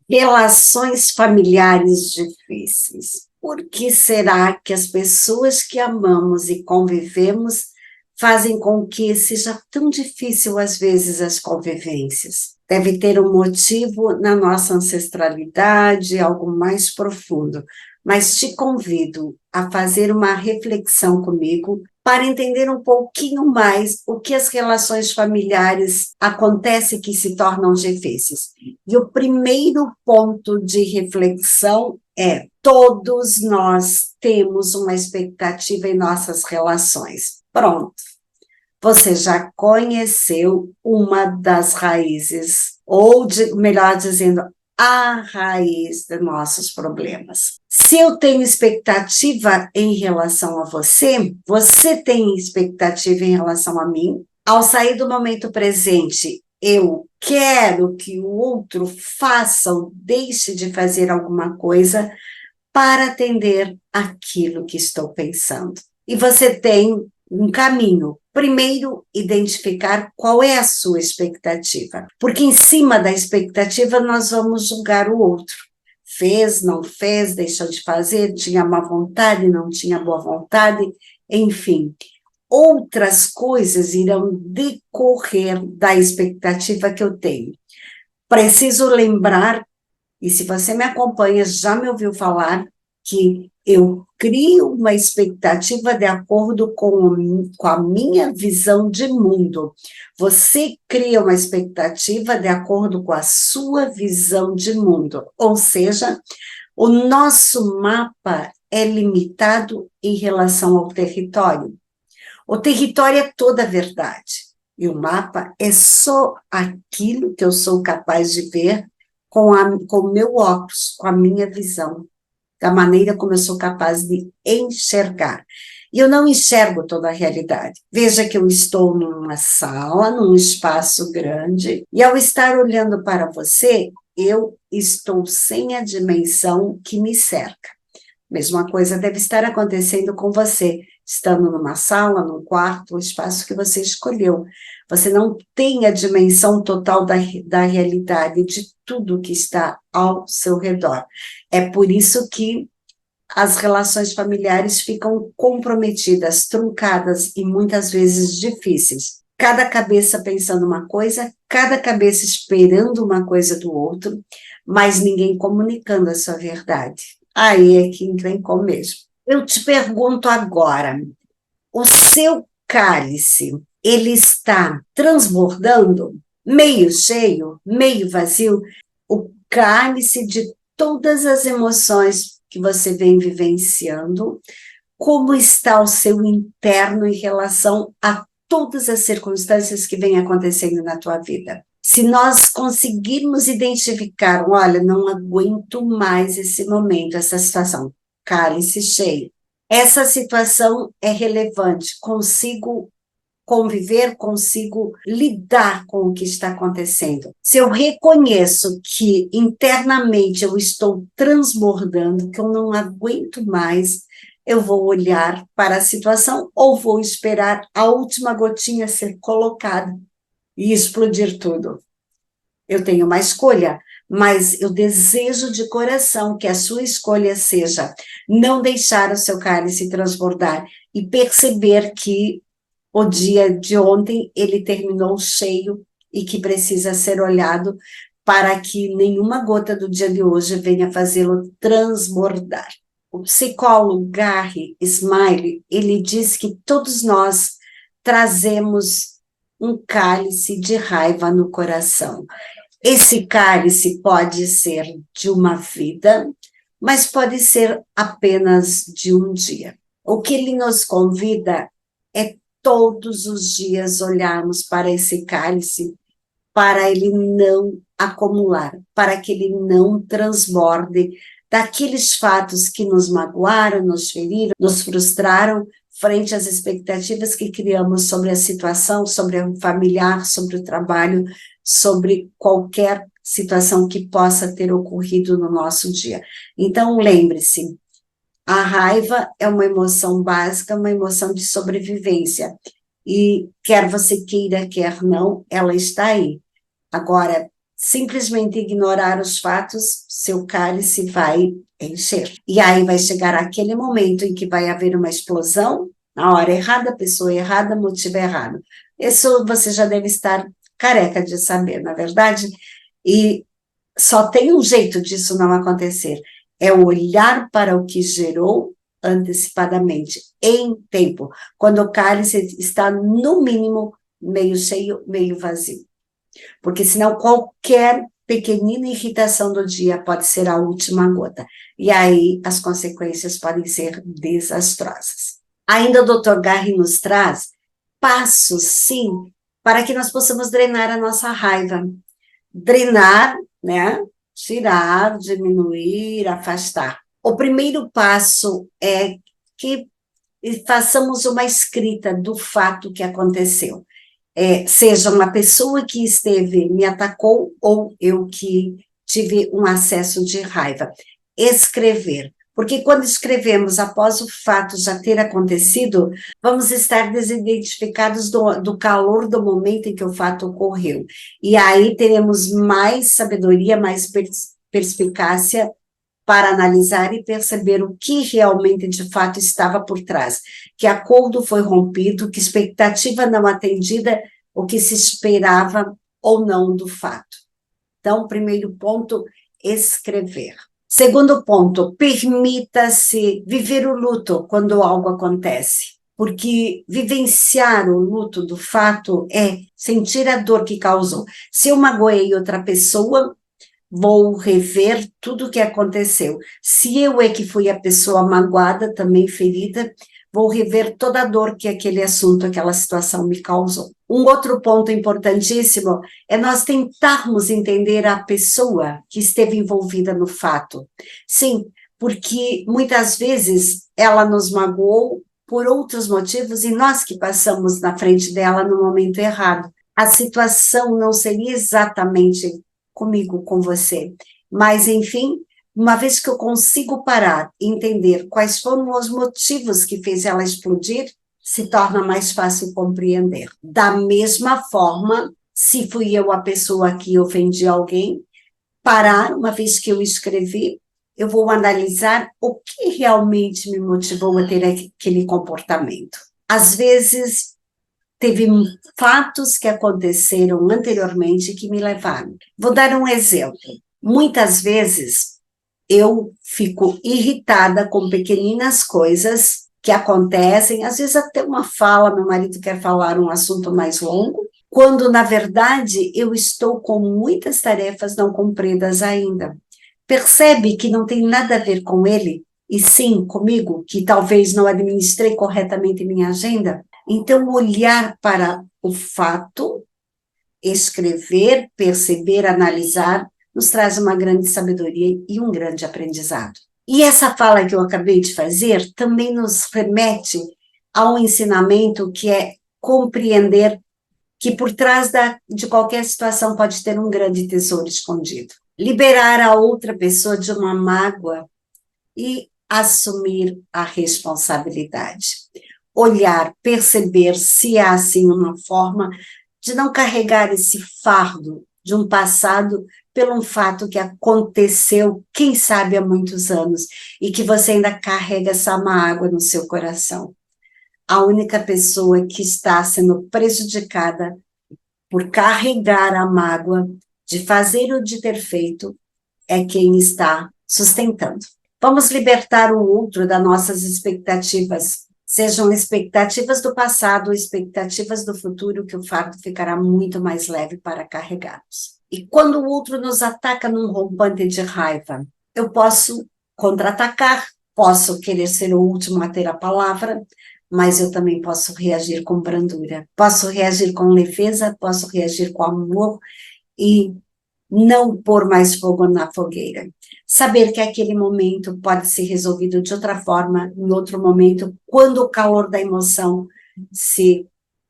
Relações familiares difíceis. Por que será que as pessoas que amamos e convivemos fazem com que seja tão difícil, às vezes, as convivências? Deve ter um motivo na nossa ancestralidade, algo mais profundo. Mas te convido a fazer uma reflexão comigo para entender um pouquinho mais o que as relações familiares acontecem que se tornam difíceis. E o primeiro ponto de reflexão é: todos nós temos uma expectativa em nossas relações. Pronto. Você já conheceu uma das raízes, ou melhor dizendo, a raiz de nossos problemas. Se eu tenho expectativa em relação a você, você tem expectativa em relação a mim. Ao sair do momento presente, eu quero que o outro faça ou deixe de fazer alguma coisa para atender aquilo que estou pensando. E você tem um caminho. Primeiro, identificar qual é a sua expectativa, porque em cima da expectativa nós vamos julgar o outro. Fez, não fez, deixou de fazer, tinha má vontade, não tinha boa vontade, enfim. Outras coisas irão decorrer da expectativa que eu tenho. Preciso lembrar, e se você me acompanha, já me ouviu falar, que eu crio uma expectativa de acordo com a minha visão de mundo. Você cria uma expectativa de acordo com a sua visão de mundo. Ou seja, o nosso mapa é limitado em relação ao território. O território é toda a verdade. E o mapa é só aquilo que eu sou capaz de ver com o meu óculos, com a minha visão, da maneira como eu sou capaz de enxergar. E eu não enxergo toda a realidade. Veja que eu estou numa sala, num espaço grande, e ao estar olhando para você, eu estou sem a dimensão que me cerca. Mesma coisa deve estar acontecendo com você, estando numa sala, num quarto, um espaço que você escolheu. Você não tem a dimensão total da realidade, de tudo que está ao seu redor. É por isso que as relações familiares ficam comprometidas, truncadas e muitas vezes difíceis. Cada cabeça pensando uma coisa, cada cabeça esperando uma coisa do outro, mas ninguém comunicando a sua verdade. Aí é que encrencou mesmo. Eu te pergunto agora, o seu cálice, ele está transbordando? Meio cheio, meio vazio? O cálice de todas as emoções que você vem vivenciando, como está o seu interno em relação a todas as circunstâncias que vêm acontecendo na tua vida? Se nós conseguirmos identificar, olha, não aguento mais esse momento, essa situação, cálice cheio. Essa situação é relevante, consigo conviver, consigo lidar com o que está acontecendo. Se eu reconheço que internamente eu estou transbordando, que eu não aguento mais, eu vou olhar para a situação ou vou esperar a última gotinha ser colocada e explodir tudo. Eu tenho uma escolha, mas eu desejo de coração que a sua escolha seja não deixar o seu cálice transbordar e perceber que o dia de ontem ele terminou cheio e que precisa ser olhado para que nenhuma gota do dia de hoje venha fazê-lo transbordar. O psicólogo Gary Smiley, ele diz que todos nós trazemos um cálice de raiva no coração. Esse cálice pode ser de uma vida, mas pode ser apenas de um dia. O que ele nos convida é todos os dias olharmos para esse cálice, para ele não acumular, para que ele não transborde daqueles fatos que nos magoaram, nos feriram, nos frustraram, frente às expectativas que criamos sobre a situação, sobre o familiar, sobre o trabalho, sobre qualquer situação que possa ter ocorrido no nosso dia. Então, lembre-se, a raiva é uma emoção básica, uma emoção de sobrevivência. E quer você queira, quer não, ela está aí. Agora, simplesmente ignorar os fatos, seu cálice vai encher. E aí vai chegar aquele momento em que vai haver uma explosão, na hora errada, pessoa errada, motivo errado. Isso você já deve estar careca de saber, na verdade? E só tem um jeito disso não acontecer, é olhar para o que gerou antecipadamente, em tempo, quando o cálice está, no mínimo, meio cheio, meio vazio. Porque senão qualquer pequenina irritação do dia pode ser a última gota. E aí as consequências podem ser desastrosas. Ainda o Dr. Garry nos traz passos, sim, para que nós possamos drenar a nossa raiva. Drenar, né? Tirar, diminuir, afastar. O primeiro passo é que façamos uma escrita do fato que aconteceu. Seja uma pessoa que esteve, me atacou, ou eu que tive um acesso de raiva. Escrever. Porque quando escrevemos após o fato já ter acontecido, vamos estar desidentificados do calor do momento em que o fato ocorreu. E aí teremos mais sabedoria, mais perspicácia para analisar e perceber o que realmente de fato estava por trás, que acordo foi rompido, que expectativa não atendida, o que se esperava ou não do fato. Então, primeiro ponto, escrever. Segundo ponto, permita-se viver o luto quando algo acontece, porque vivenciar o luto do fato é sentir a dor que causou. Se eu magoei outra pessoa, vou rever tudo o que aconteceu. Se eu é que fui a pessoa magoada, também ferida, vou rever toda a dor que aquele assunto, aquela situação me causou. Um outro ponto importantíssimo é nós tentarmos entender a pessoa que esteve envolvida no fato. Sim, porque muitas vezes ela nos magoou por outros motivos e nós que passamos na frente dela no momento errado. A situação não seria exatamente comigo, com você. Mas, enfim, uma vez que eu consigo parar e entender quais foram os motivos que fez ela explodir, se torna mais fácil compreender. Da mesma forma, se fui eu a pessoa que ofendi alguém, parar, uma vez que eu escrevi, eu vou analisar o que realmente me motivou a ter aquele comportamento. Às vezes, teve fatos que aconteceram anteriormente que me levaram. Vou dar um exemplo. Muitas vezes eu fico irritada com pequeninas coisas que acontecem, às vezes até uma fala, meu marido quer falar um assunto mais longo, quando na verdade eu estou com muitas tarefas não cumpridas ainda. Percebe que não tem nada a ver com ele, e sim comigo, que talvez não administrei corretamente minha agenda? Então, olhar para o fato, escrever, perceber, analisar, nos traz uma grande sabedoria e um grande aprendizado. E essa fala que eu acabei de fazer também nos remete a um ensinamento que é compreender que por trás de qualquer situação pode ter um grande tesouro escondido. Liberar a outra pessoa de uma mágoa e assumir a responsabilidade. Olhar, perceber se há, assim, uma forma de não carregar esse fardo de um passado pelo um fato que aconteceu, quem sabe, há muitos anos, e que você ainda carrega essa mágoa no seu coração. A única pessoa que está sendo prejudicada por carregar a mágoa de fazer ou de ter feito é quem está sustentando. Vamos libertar o outro das nossas expectativas, sejam expectativas do passado ou expectativas do futuro, que o fardo ficará muito mais leve para carregarmos. E quando o outro nos ataca num rompante de raiva, eu posso contra-atacar, posso querer ser o último a ter a palavra, mas eu também posso reagir com brandura, posso reagir com leveza, posso reagir com amor e não pôr mais fogo na fogueira. Saber que aquele momento pode ser resolvido de outra forma, em outro momento, quando o calor da emoção se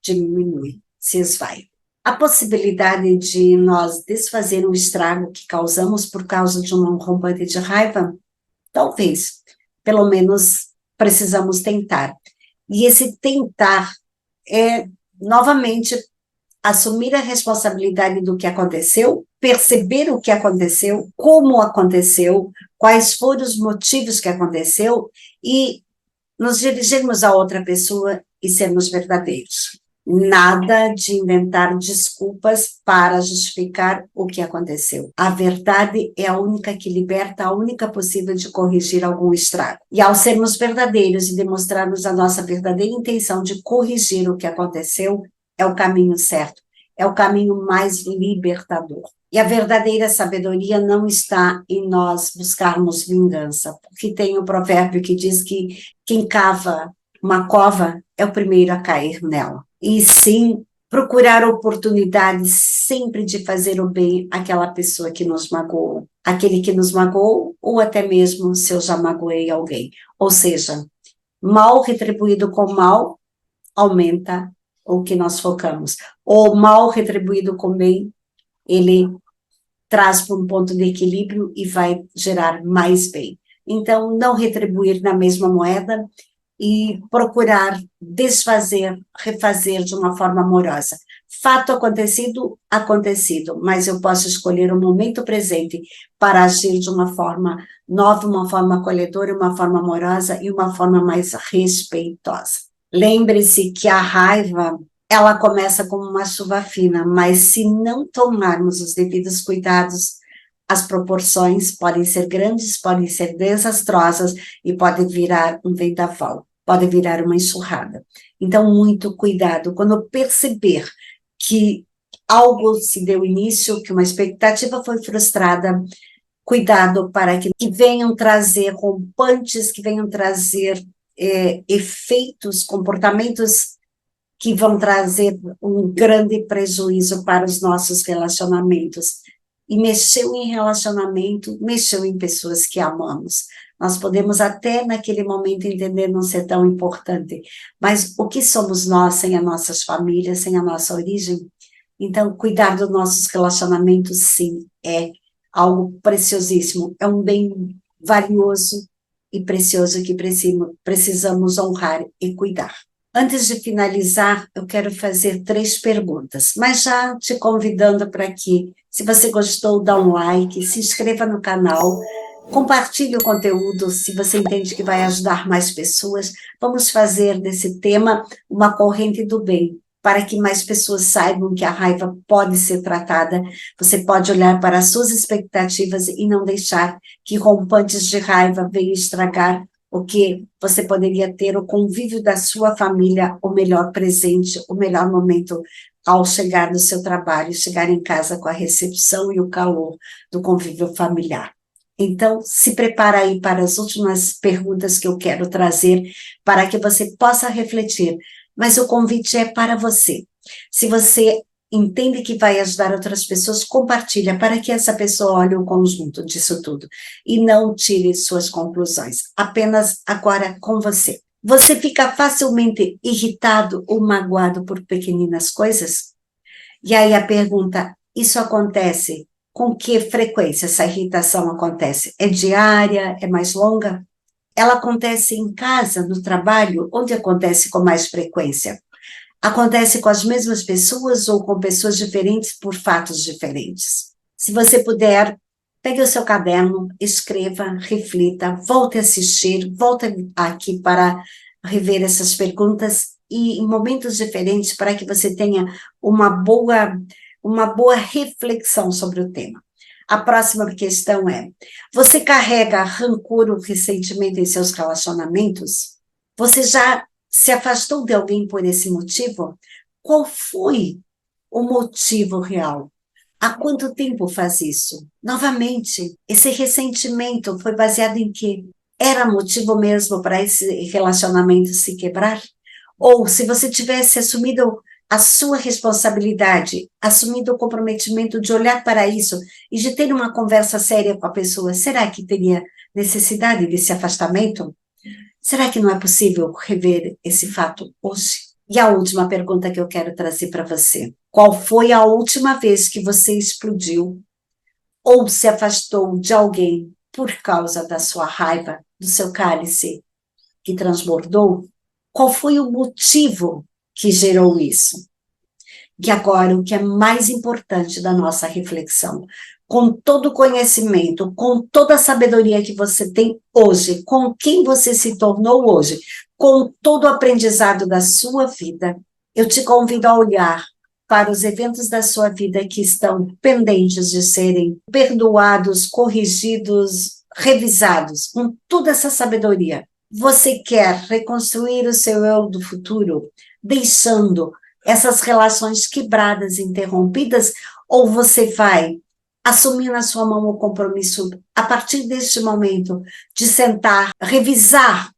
diminui, se esvai. A possibilidade de nós desfazer o estrago que causamos por causa de um rompante de raiva, talvez, pelo menos precisamos tentar. E esse tentar é, novamente, assumir a responsabilidade do que aconteceu, perceber o que aconteceu, como aconteceu, quais foram os motivos que aconteceu e nos dirigirmos a outra pessoa e sermos verdadeiros. Nada de inventar desculpas para justificar o que aconteceu. A verdade é a única que liberta, a única possível de corrigir algum estrago. E ao sermos verdadeiros e demonstrarmos a nossa verdadeira intenção de corrigir o que aconteceu, é o caminho certo, é o caminho mais libertador. E a verdadeira sabedoria não está em nós buscarmos vingança, porque tem um provérbio que diz que quem cava uma cova é o primeiro a cair nela. E sim, procurar oportunidades sempre de fazer o bem àquela pessoa que nos magoou, aquele que nos magoou, ou até mesmo se eu já magoei alguém. Ou seja, mal retribuído com mal, aumenta o que nós focamos. Ou mal retribuído com bem, ele traz para um ponto de equilíbrio e vai gerar mais bem. Então, não retribuir na mesma moeda e procurar desfazer, refazer de uma forma amorosa. Fato acontecido, acontecido, mas eu posso escolher o momento presente para agir de uma forma nova, uma forma acolhedora, uma forma amorosa e uma forma mais respeitosa. Lembre-se que a raiva, ela começa como uma chuva fina, mas se não tomarmos os devidos cuidados, as proporções podem ser grandes, podem ser desastrosas e pode virar um vendaval, pode virar uma enxurrada. Então, muito cuidado. Quando eu perceber que algo se deu início, que uma expectativa foi frustrada, cuidado para que venham trazer rompantes, que venham trazer efeitos, comportamentos que vão trazer um grande prejuízo para os nossos relacionamentos. E mexeu em relacionamento, mexeu em pessoas que amamos. Nós podemos até naquele momento entender não ser tão importante, mas o que somos nós sem as nossas famílias, sem a nossa origem? Então, cuidar dos nossos relacionamentos, sim, é algo preciosíssimo, é um bem valioso e precioso que precisamos honrar e cuidar. Antes de finalizar, eu quero fazer 3 perguntas, mas já te convidando para que, se você gostou, dá um like, se inscreva no canal, compartilhe o conteúdo, se você entende que vai ajudar mais pessoas. Vamos fazer desse tema uma corrente do bem, para que mais pessoas saibam que a raiva pode ser tratada. Você pode olhar para as suas expectativas e não deixar que rompantes de raiva venham estragar o que você poderia ter o convívio da sua família, o melhor presente, o melhor momento ao chegar no seu trabalho, chegar em casa com a recepção e o calor do convívio familiar. Então, se prepara aí para as últimas perguntas que eu quero trazer, para que você possa refletir, mas o convite é para você. Se você entende que vai ajudar outras pessoas, compartilha para que essa pessoa olhe o conjunto disso tudo e não tire suas conclusões, apenas agora com você. Você fica facilmente irritado ou magoado por pequeninas coisas? E aí a pergunta, isso acontece? Com que frequência essa irritação acontece? É diária? É mais longa? Ela acontece em casa, no trabalho? Onde acontece com mais frequência? Acontece com as mesmas pessoas ou com pessoas diferentes por fatos diferentes? Se você puder, pegue o seu caderno, escreva, reflita, volte a assistir, volte aqui para rever essas perguntas e em momentos diferentes para que você tenha uma boa reflexão sobre o tema. A próxima questão é, você carrega rancor ou ressentimento em seus relacionamentos? Você já se afastou de alguém por esse motivo? Qual foi o motivo real? Há quanto tempo faz isso? Novamente, esse ressentimento foi baseado em quê? Era motivo mesmo para esse relacionamento se quebrar? Ou se você tivesse assumido a sua responsabilidade, assumido o comprometimento de olhar para isso e de ter uma conversa séria com a pessoa, será que teria necessidade desse afastamento? Será que não é possível rever esse fato hoje? E a última pergunta que eu quero trazer para você. Qual foi a última vez que você explodiu ou se afastou de alguém por causa da sua raiva, do seu cálice que transbordou? Qual foi o motivo que gerou isso? E agora, o que é mais importante da nossa reflexão, com todo o conhecimento, com toda a sabedoria que você tem hoje, com quem você se tornou hoje, com todo o aprendizado da sua vida, eu te convido a olhar para os eventos da sua vida que estão pendentes de serem perdoados, corrigidos, revisados, com toda essa sabedoria. Você quer reconstruir o seu eu do futuro, deixando essas relações quebradas, interrompidas, ou você vai assumir na sua mão o compromisso, a partir deste momento, de sentar, revisar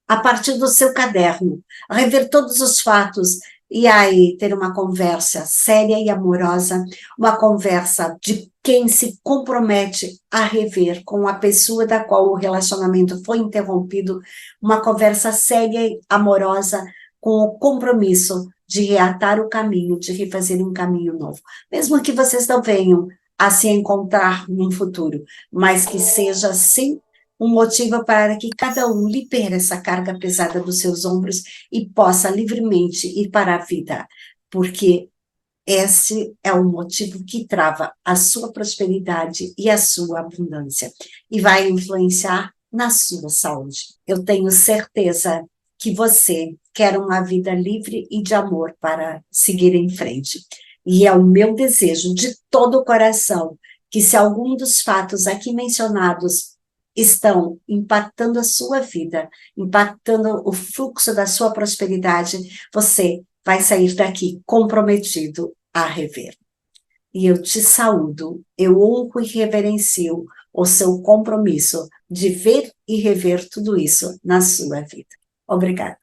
a partir do seu caderno, rever todos os fatos e aí ter uma conversa séria e amorosa, uma conversa de quem se compromete a rever com a pessoa da qual o relacionamento foi interrompido, uma conversa séria e amorosa com o compromisso de reatar o caminho, de refazer um caminho novo. Mesmo que vocês não venham a se encontrar no futuro, mas que seja, sim, um motivo para que cada um libere essa carga pesada dos seus ombros e possa livremente ir para a vida, porque esse é o motivo que trava a sua prosperidade e a sua abundância, e vai influenciar na sua saúde. Eu tenho certeza que você quer uma vida livre e de amor para seguir em frente. E é o meu desejo de todo o coração que, se algum dos fatos aqui mencionados estão impactando a sua vida, impactando o fluxo da sua prosperidade, você vai sair daqui comprometido a rever. E eu te saúdo, eu honro e reverencio o seu compromisso de ver e rever tudo isso na sua vida. Obrigada.